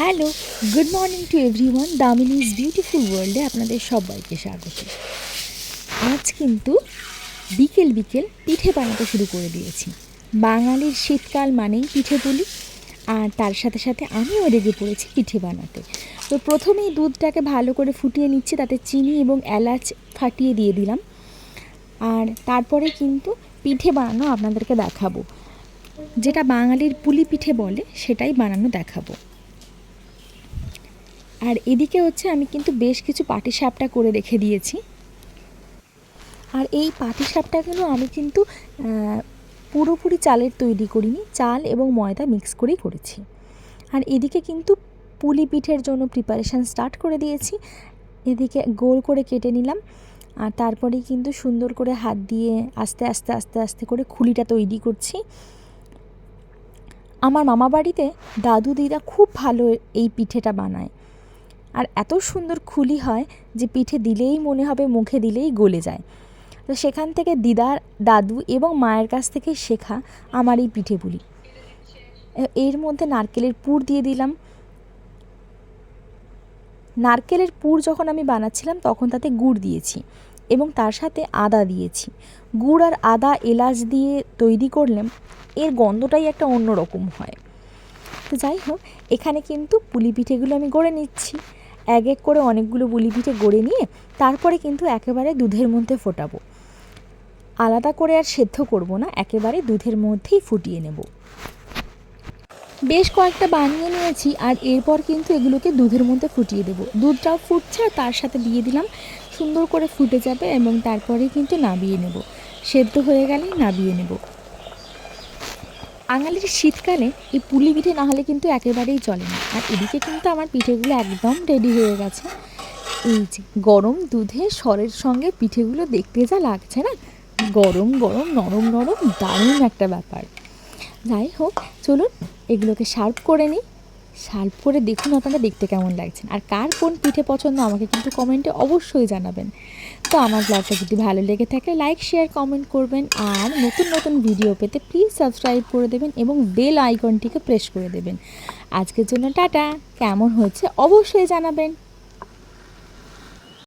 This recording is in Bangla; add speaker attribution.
Speaker 1: Hello, good morning to everyone. Damini's beautiful ওয়ার্ল্ডে আপনাদের সবাইকে স্বাগত। আজ কিন্তু বিকেল বিকেল পিঠে বানাতে শুরু করে দিয়েছি। বাঙালির শীতকাল মানেই পিঠে পুলি, আর তার সাথে সাথে আমিও লেগে পড়েছি পিঠে বানাতে। তো প্রথমেই দুধটাকে ভালো করে ফুটিয়ে নিচ্ছি, তাতে চিনি এবং এলাচ ফাটিয়ে দিয়ে দিলাম। আর তারপরে কিন্তু পিঠে বানানো আপনাদেরকে দেখাবো, যেটা বাঙালির পুলি পিঠে বলে সেটাই বানানো দেখাবো। আর এদিকে হচ্ছে আমি কিন্তু বেশ কিছু পাটিসাপটা করে রেখে দিয়েছি। আর এই পাটিসাপটাগুলো আমি কিন্তু পুরোপুরি চালের তৈরি করিনি, চাল এবং ময়দা মিক্স করেই করেছি। আর এদিকে কিন্তু পুলি পিঠের জন্য প্রিপারেশান স্টার্ট করে দিয়েছি। এদিকে গোল করে কেটে নিলাম, আর তারপরেই কিন্তু সুন্দর করে হাত দিয়ে আস্তে আস্তে আস্তে আস্তে করে খুলিটা তৈরি করছি। আমার মামা বাড়িতে দাদু দিদা খুব ভালো এই পিঠেটা বানায়, আর এত সুন্দর খুলি হয় যে পিঠে দিলেই মনে হবে মুখে দিলেই গলে যায়। তো সেখান থেকে দিদার, দাদু এবং মায়ের কাছ থেকে শেখা আমার এই পিঠে পুলি। এর মধ্যে নারকেলের পুর দিয়ে দিলাম। নারকেলের পুর যখন আমি বানাচ্ছিলাম তখন তাতে গুড় দিয়েছি এবং তার সাথে আদা দিয়েছি। গুড় আর আদা এলাচ দিয়ে তৈরি করলাম, এর গন্ধটাই একটা অন্য রকম হয়। তো যাই হোক, এখানে কিন্তু পুলি পিঠেগুলো আমি গড়ে নিচ্ছি। এক এক করে অনেকগুলো পুলি পিঠে গড়ে নিয়ে তারপরে কিন্তু একেবারে দুধের মধ্যে ফোটাবো। আলাদা করে আর সেদ্ধ করব না, একেবারে দুধের মধ্যেই ফুটিয়ে নেব। বেশ কয়েকটা বানিয়ে নিয়েছি, আর এরপর কিন্তু এগুলোকে দুধের মধ্যে ফুটিয়ে দেবো। দুধটাও ফুটছে, আর তার সাথে দিয়ে দিলাম, সুন্দর করে ফুটে যাবে এবং তারপরেই কিন্তু নামিয়ে নেব। সেদ্ধ হয়ে গেলেই নামিয়ে নেব। বাঙালির শীতকালে এই পুলি পিঠে না হলে কিন্তু একেবারেই চলে না। আর এদিকে কিন্তু আমার পিঠেগুলো একদম রেডি হয়ে গেছে। এই যে গরম দুধে সরের সঙ্গে পিঠেগুলো দেখতে যা লাগছে না, গরম গরম নরম নরম, দারুণ একটা ব্যাপার। যাই হোক, চলুন এগুলোকে সার্ভ করে নিই। সার্ভ করে দেখুন আপনারা দেখতে কেমন লাগছে, আর কার কোন পিঠে পছন্দ আমাকে কিন্তু কমেন্টে অবশ্যই জানাবেন। তো আমার ব্লগটা যদি ভালো লেগে থাকে লাইক, শেয়ার, কমেন্ট করবেন, আর নতুন নতুন ভিডিও পেতে প্লিজ সাবস্ক্রাইব করে দেবেন এবং বেল আইকনটিকে প্রেস করে দেবেন। আজকের জন্য টাটা। কেমন হয়েছে অবশ্যই জানাবেন।